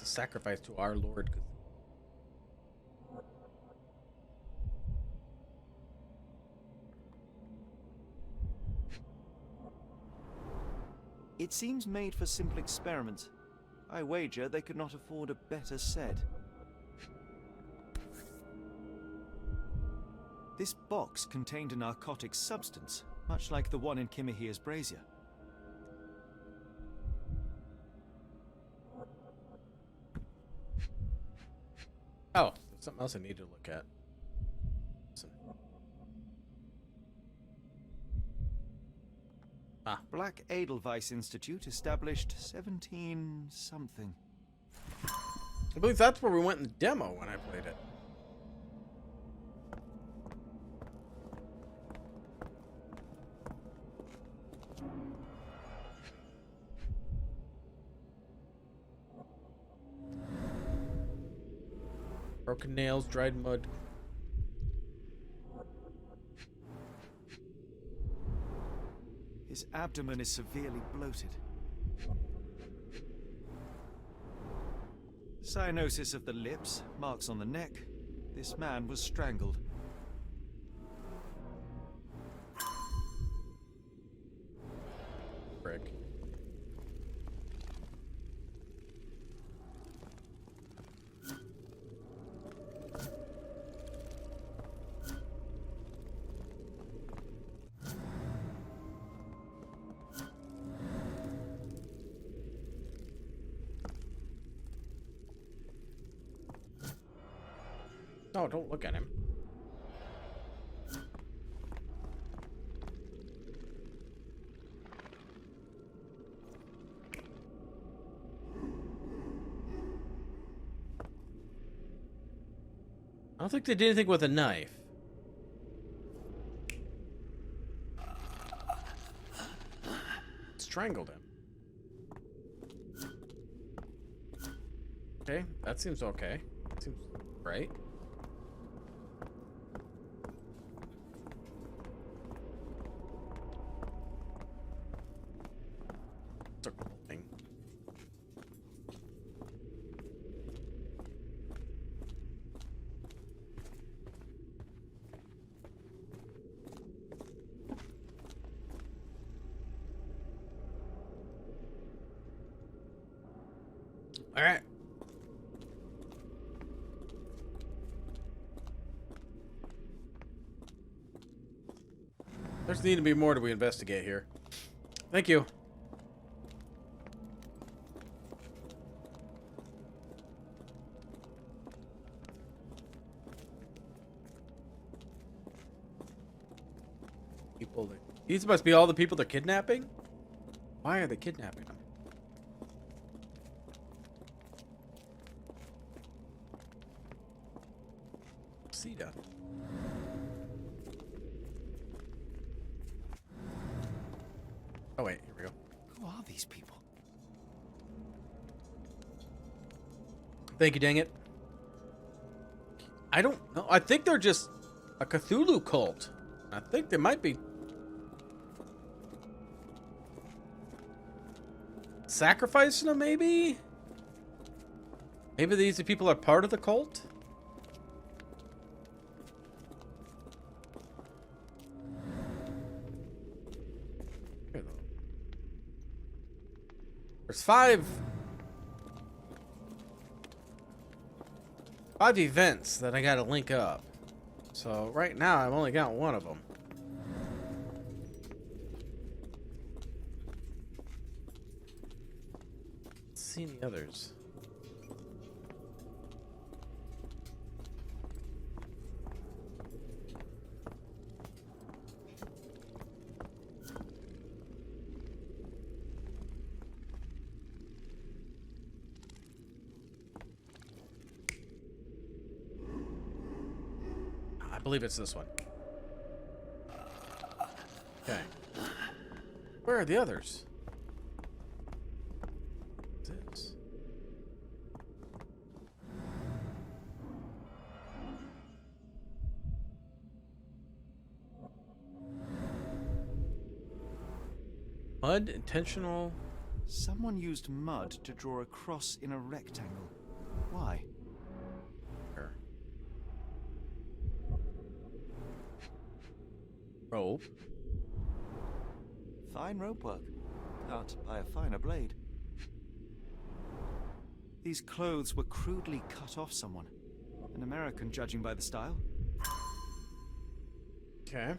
sacrifice to our Lord. It seems made for simple experiments. I wager they could not afford a better set. This box contained a narcotic substance, much like the one in Kimahir's brazier. Oh, there's something else I need to look at. Listen. Ah. Black Edelweiss Institute, established 17 something. I believe that's where we went in the demo when I played it. Broken nails, dried mud. His abdomen is severely bloated. Cyanosis of the lips, marks on the neck. This man was strangled. Frick. No, don't look at him. I don't think they did anything with a knife. Strangled him. Okay, that seems okay. Seems right. It's a cool thing. All right. There's need to be more to we investigate here. Thank you. People. These must be all the people they're kidnapping? Why are they kidnapping them? Sita. Oh wait, here we go. Who are these people? Thank you, dang it. I don't know. I think they're just a Cthulhu cult. I think they might be sacrificing them, maybe? Maybe these people are part of the cult? Here, though. There's five events that I gotta link up. So right now I've only got one of them. Let's see any others. I believe it's this one. Okay. Where are the others? What's this? Mud, intentional. Someone used mud to draw a cross in a rectangle. why. Sure. Rope. Fine rope work. Can't buy a finer blade. These clothes were crudely cut off someone. An American, judging by the style. Okay.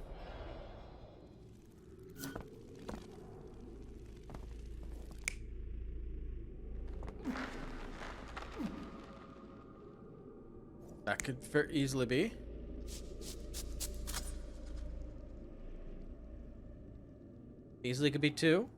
That could very easily be. Easily could be two.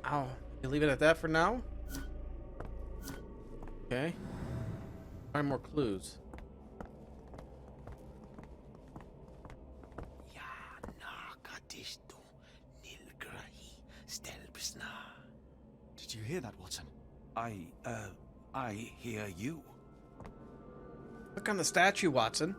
Oh, you leave it at that for now? Okay. Find more clues. Did you hear that, Watson? I hear you. Look on the statue, Watson.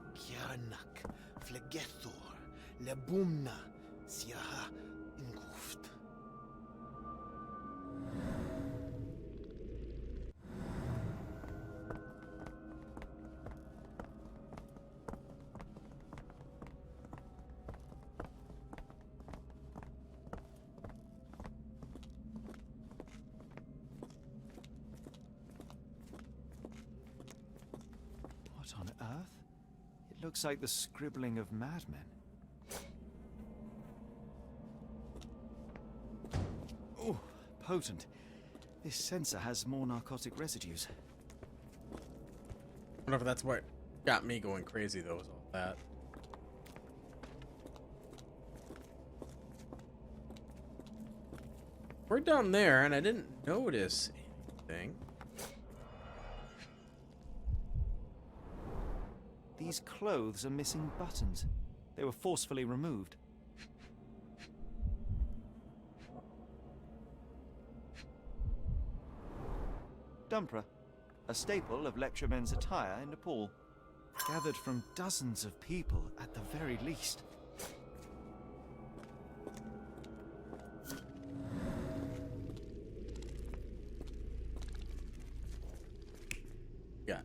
What on earth? It looks like the scribbling of madmen. Oh, potent. This sensor has more narcotic residues. I wonder if that's what got me going crazy, though, is all that. We're down there, and I didn't notice anything. These clothes are missing buttons. They were forcefully removed. Dumpra, a staple of lecturemen's attire in Nepal. Gathered from dozens of people at the very least. Yeah.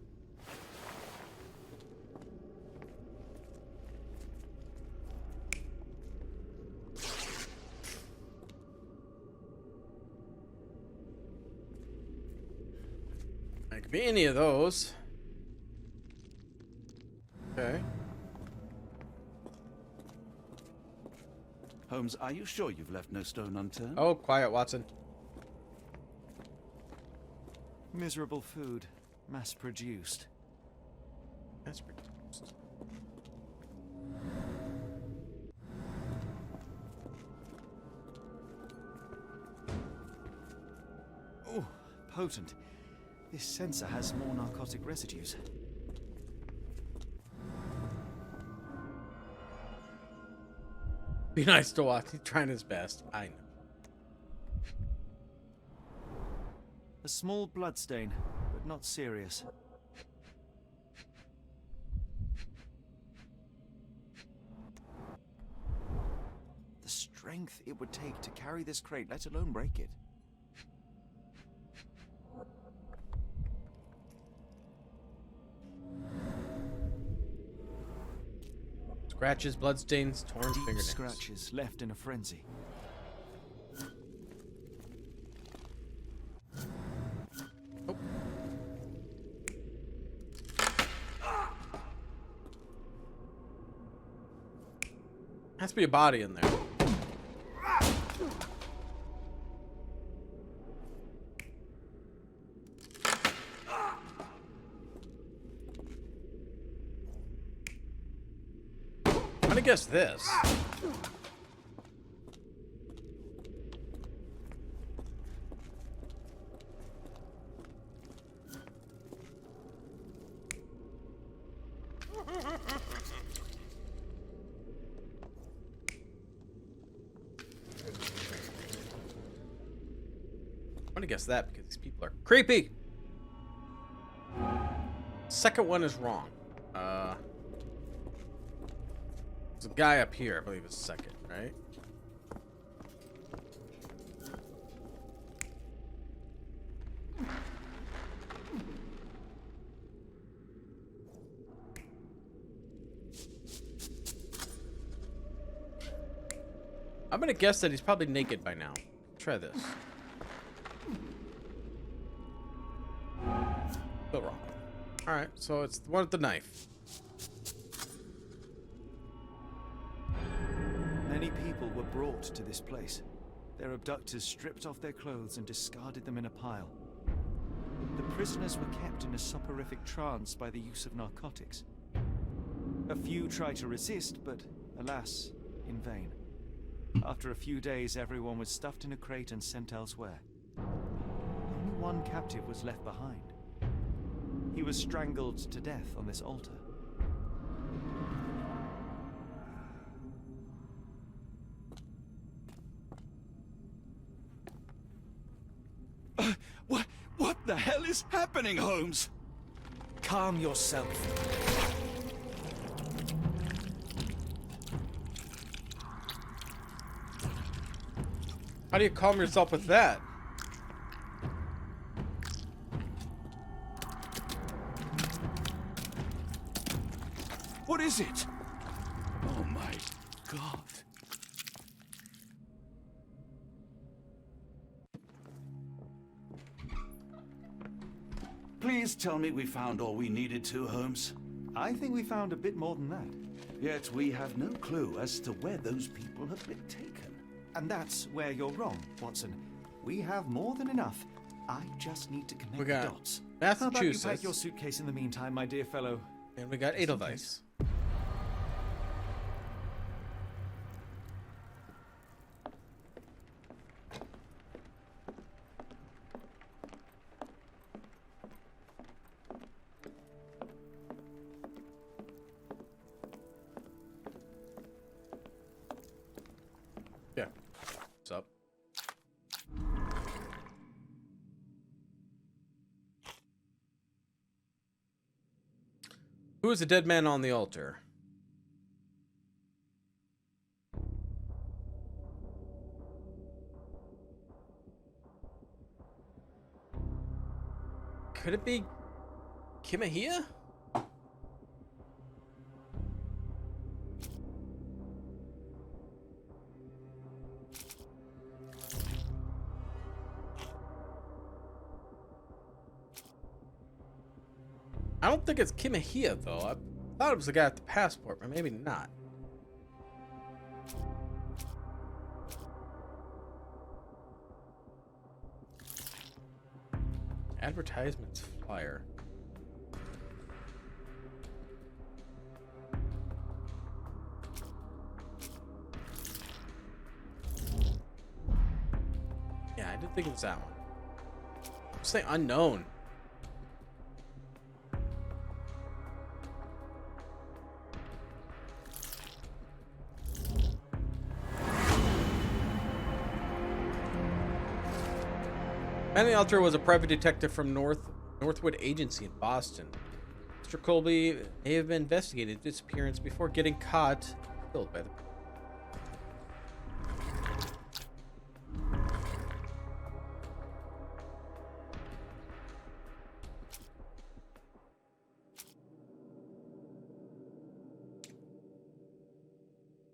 It could be any of those. Okay. Holmes, are you sure you've left no stone unturned? Oh, quiet, Watson. Miserable food, mass-produced. That's pretty. Oh, potent. This sensor has more narcotic residues. Be nice to watch. He's trying his best. I know. A small bloodstain, but not serious. The strength it would take to carry this crate, let alone break it. Scratches, bloodstains, torn Deep fingernails. scratches left in a frenzy. Oh. Has to be a body in there. I'm gonna guess this. I'm gonna guess that because these people are creepy. Second one is wrong. There's a guy up here, I believe is second, right? I'm gonna guess that he's probably naked by now. Try this. Still wrong. Alright, so it's the one with the knife. Many people were brought to this place. Their abductors stripped off their clothes and discarded them in a pile. The prisoners were kept in a soporific trance by the use of narcotics. A few tried to resist, but alas, in vain. After a few days, everyone was stuffed in a crate and sent elsewhere. Only one captive was left behind. He was strangled to death on this altar. What the hell is happening, Holmes? Calm yourself. How do you calm yourself with that? What is it? Oh my God. Please tell me we found all we needed to, Holmes. I think we found a bit more than that. Yet we have no clue as to where those people have been taken. And that's where you're wrong, Watson. We have more than enough. I just need to connect We the got dots. How about you Massachusetts. pack your suitcase in the meantime, my dear fellow? And we got Edelweiss. Yeah. What's up? Who is the dead man on the altar? Could it be Kimahia? I don't think it's Kimahia, though. I thought it was the guy at the passport, but maybe not. Advertisements flyer. Yeah, I did think it was that one. Say unknown. Manny Alter was a private detective from Northwood Agency in Boston. Mr. Colby may have investigated the disappearance before getting caught and killed by the...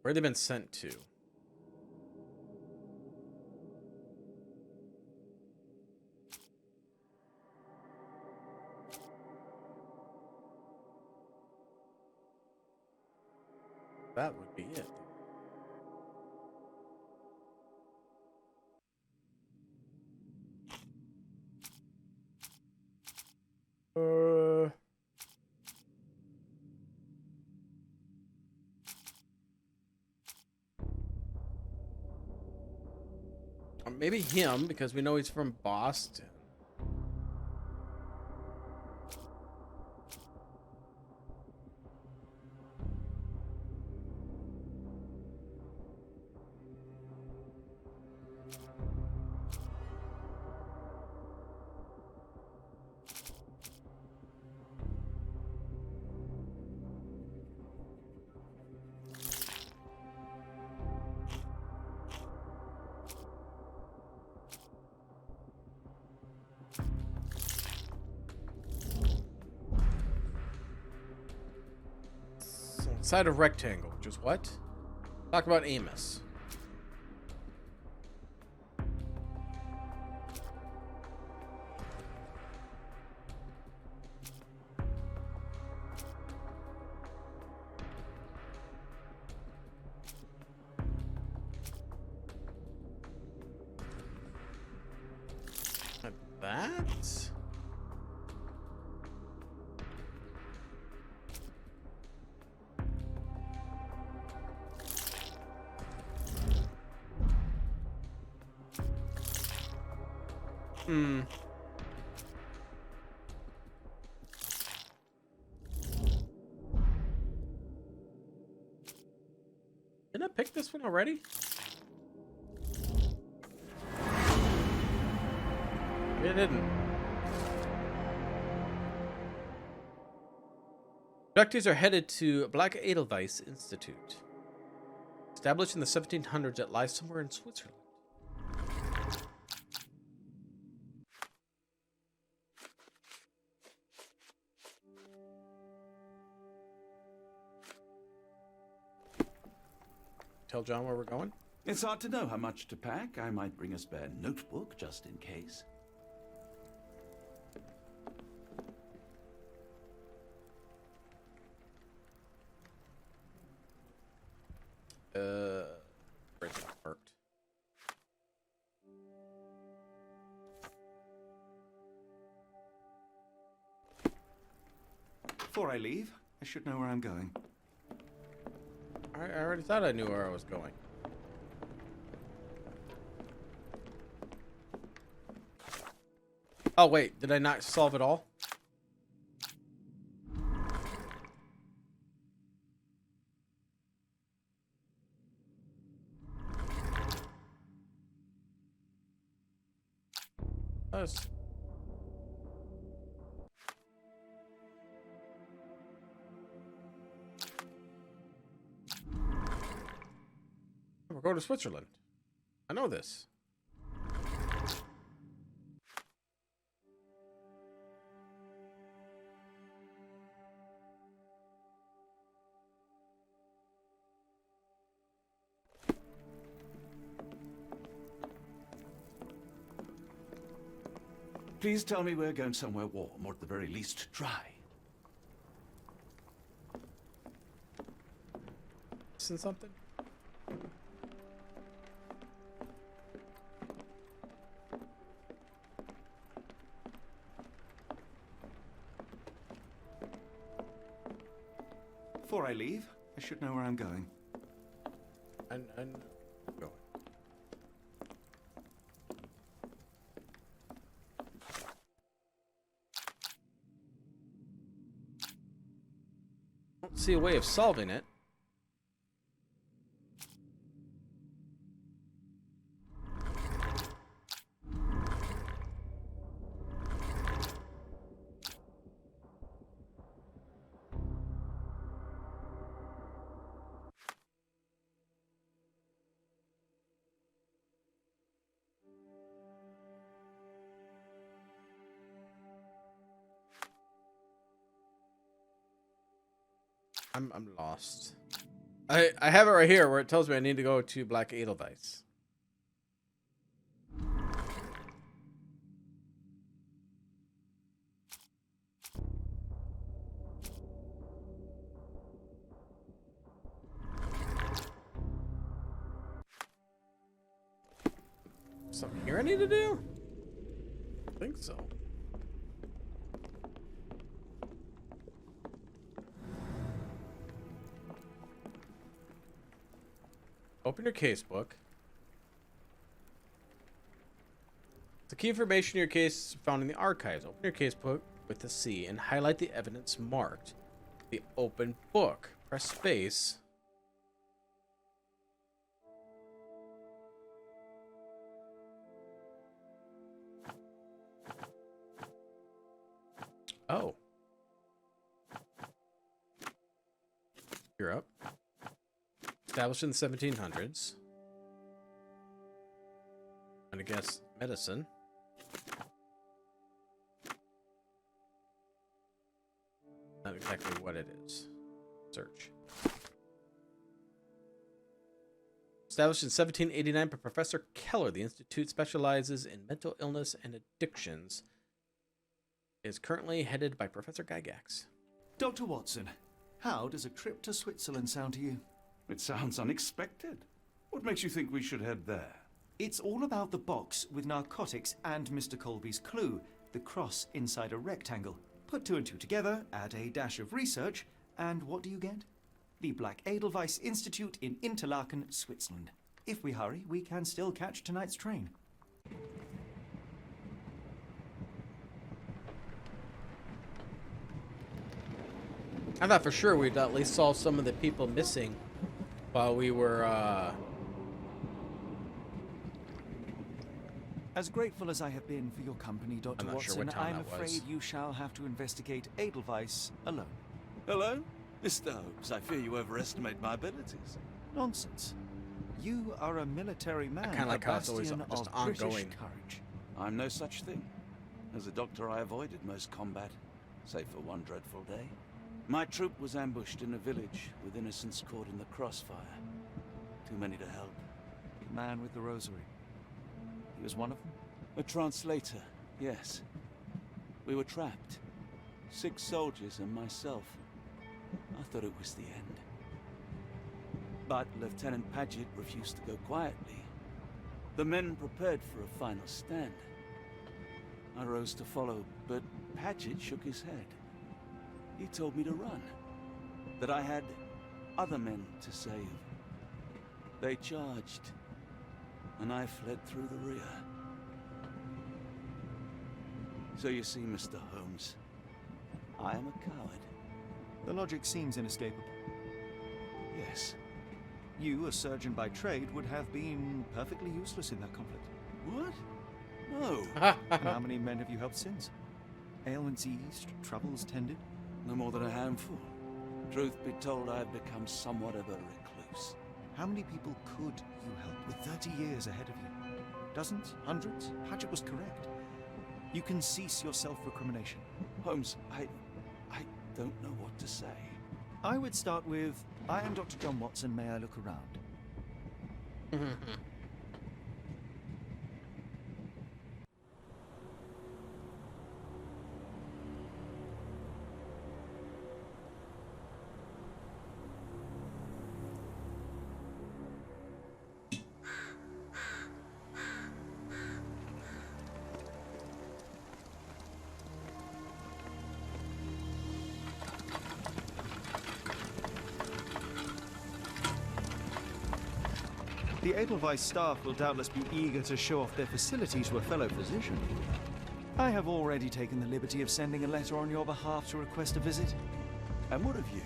Where have they been sent to? That would be it. Maybe him, because we know he's from Boston. Side of rectangle, which is what? Talk about Amos. Like that? Hmm. Didn't I pick this one already? It didn't. Abductees are headed to Black Edelweiss Institute. Established in the 1700s, it lies somewhere in Switzerland. Tell John where we're going? It's hard to know how much to pack. I might bring a spare notebook just in case. Where's it marked? Before I leave, I should know where I'm going. I already thought I knew where I was going. Oh, wait. Did I not solve it all? Us. We're going to Switzerland. I know this. Please tell me we're going somewhere warm, or at the very least dry. Missing something? Before I leave, I should know where I'm going. And going. Don't see a way of solving it. I'm lost. I have it right here where it tells me I need to go to Black Edelweiss. Something here I need to do? I think so. Open your casebook. The key information in your case is found in the archives. Open your casebook with the C and highlight the evidence marked. The open book. Press space. Oh. You're up. Established in the 1700s. And I guess medicine. Not exactly what it is. Search. Established in 1789 by Professor Keller, the Institute specializes in mental illness and addictions. It is currently headed by Professor Gygax. Dr. Watson, how does a trip to Switzerland sound to you? It sounds unexpected. What makes you think we should head there? It's all about the box with narcotics and Mr. Colby's clue, the cross inside a rectangle. Put two and two together, add a dash of research, and what do you get? The Black Edelweiss Institute in Interlaken, Switzerland. If we hurry, we can still catch tonight's train. I thought for sure we'd at least solve some of the people missing while we were, As grateful as I have been for your company, Dr. I'm not sure Watson, what town I'm that afraid was. you shall have to investigate Edelweiss alone. Hello? Mr. Holmes, I fear you overestimate my abilities. Nonsense. You are a military man, kinda like a how it's always bastion just of British ongoing. courage. I'm no such thing. As a doctor, I avoided most combat, save for one dreadful day. My troop was ambushed in a village with innocents caught in the crossfire. Too many to help. The man with the rosary. He was one of them? A translator, yes. We were trapped. 6 soldiers and myself. I thought it was the end. But Lieutenant Paget refused to go quietly. The men prepared for a final stand. I rose to follow, but Paget shook his head. He told me to run. That I had other men to save. They charged, and I fled through the rear. So you see, Mr. Holmes, I am a coward. The logic seems inescapable. Yes. You, a surgeon by trade, would have been perfectly useless in that conflict. What? No. And how many men have you helped since? Ailments eased, troubles tended? No more than a handful. Truth be told, I've become somewhat of a recluse. How many people could you help with 30 years ahead of you? Dozens? Hundreds? Paget was correct. You can cease your self-recrimination. Holmes, I don't know what to say. I would start with, I am Dr. John Watson, may I look around? The Edelweiss staff will doubtless be eager to show off their facility to a fellow physician. I have already taken the liberty of sending a letter on your behalf to request a visit. And what of you?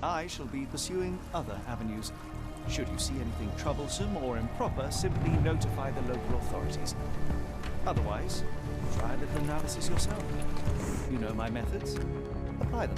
I shall be pursuing other avenues. Should you see anything troublesome or improper, simply notify the local authorities. Otherwise, try a little analysis yourself. You know my methods. Apply them.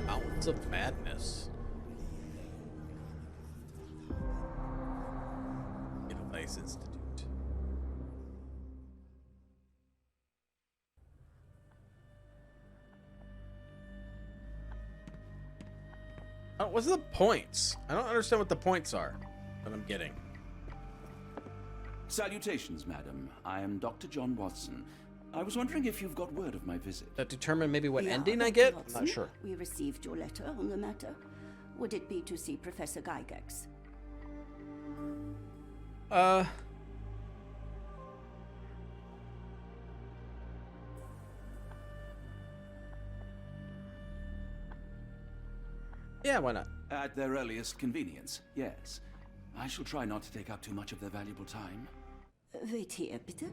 Mountains of Madness. Edelweiss Institute. Oh, what's the points? I don't understand what the points are that I'm getting. Salutations, madam. I am Dr. John Watson. I was wondering if you've got word of my visit. That determine maybe what Yeah, ending I Dr. get? I'm Watson, not sure. We received your letter on the matter. Would it be to see Professor Gygax? Yeah, why not? At their earliest convenience, yes. I shall try not to take up too much of their valuable time. Wait here, bitte.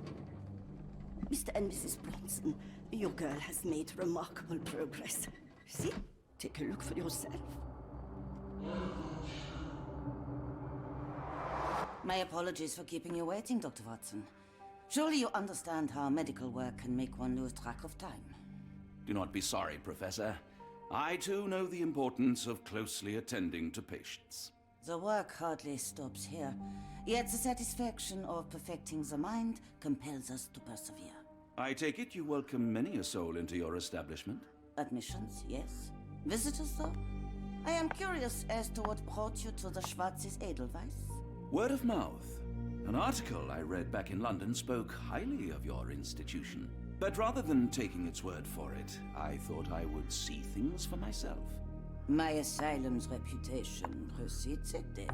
Mr. and Mrs. Bronson, your girl has made remarkable progress. See? Take a look for yourself. My apologies for keeping you waiting, Dr. Watson. Surely you understand how medical work can make one lose track of time. Do not be sorry, Professor. I too know the importance of closely attending to patients. The work hardly stops here, yet the satisfaction of perfecting the mind compels us to persevere. I take it you welcome many a soul into your establishment? Admissions, yes. Visitors, though? I am curious as to what brought you to the Schwarzes Edelweiss. Word of mouth. An article I read back in London spoke highly of your institution. But rather than taking its word for it, I thought I would see things for myself. My asylum's reputation precedes it, then.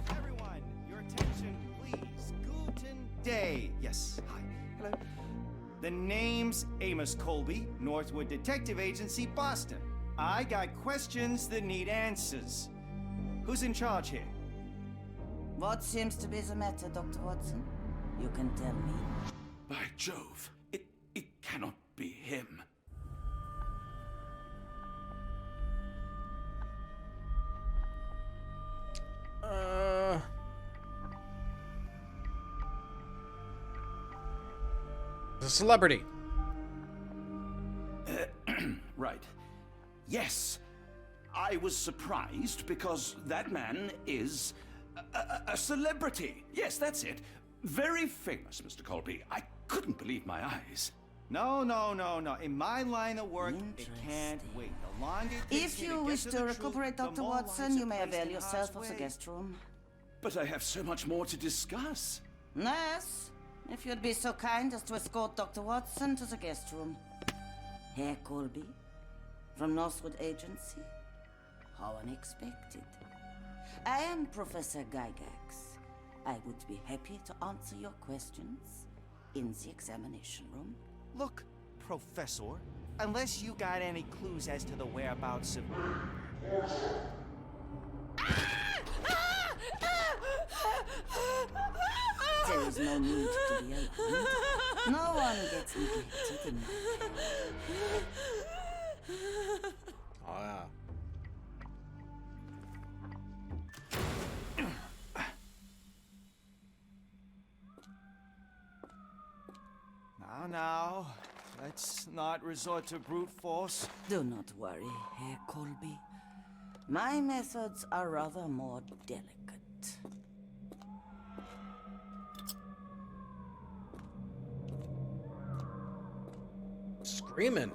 Everyone, your attention, please. Guten Day. Yes, hi. Hello. The name's Amos Colby, Northwood Detective Agency, Boston. I got questions that need answers. Who's in charge here? What seems to be the matter, Dr. Watson? You can tell me. By Jove, it cannot be him. The celebrity. Right. Yes. I was surprised because that man is a celebrity. Yes, that's it. Very famous, Mr. Colby. I couldn't believe my eyes. No. In my line of work, it can't wait. The longer it takes If me you get wish to to the recuperate, truth, the Dr. more Watson, lives you are may placed avail in yourself of harm's the way. guest room. But I have so much more to discuss. Nurse, if you'd be so kind as to escort Dr. Watson to the guest room. Herr Colby, from Northwood Agency? How unexpected. I am Professor Gygax. I would be happy to answer your questions in the examination room. Look, Professor, unless you got any clues as to the whereabouts of... There is no need to be alarmed. No one gets neglected in my care. Oh, yeah. Now, let's not resort to brute force. Do not worry, Herr Colby. My methods are rather more delicate. Screaming.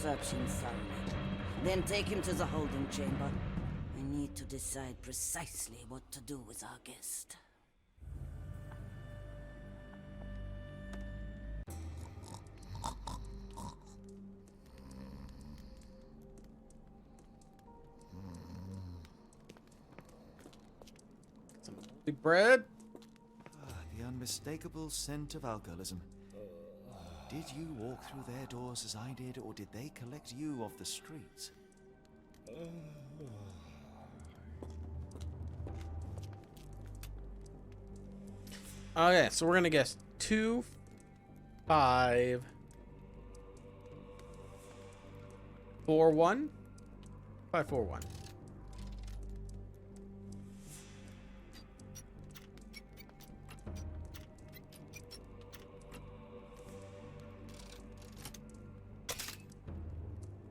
Search him thoroughly. Then take him to the holding chamber. I need to decide precisely what to do with our guest. Some moldy bread. The unmistakable scent of alcoholism. Did you walk through their doors as I did, or did they collect you off the streets? Okay, so we're gonna guess 2, 5, 4, 1, 5, 4, 1.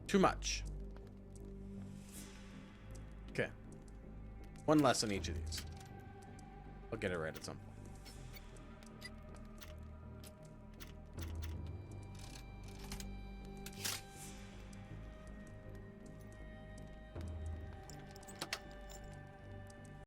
Too much. Okay. One less on each of these. I'll get it right at some point.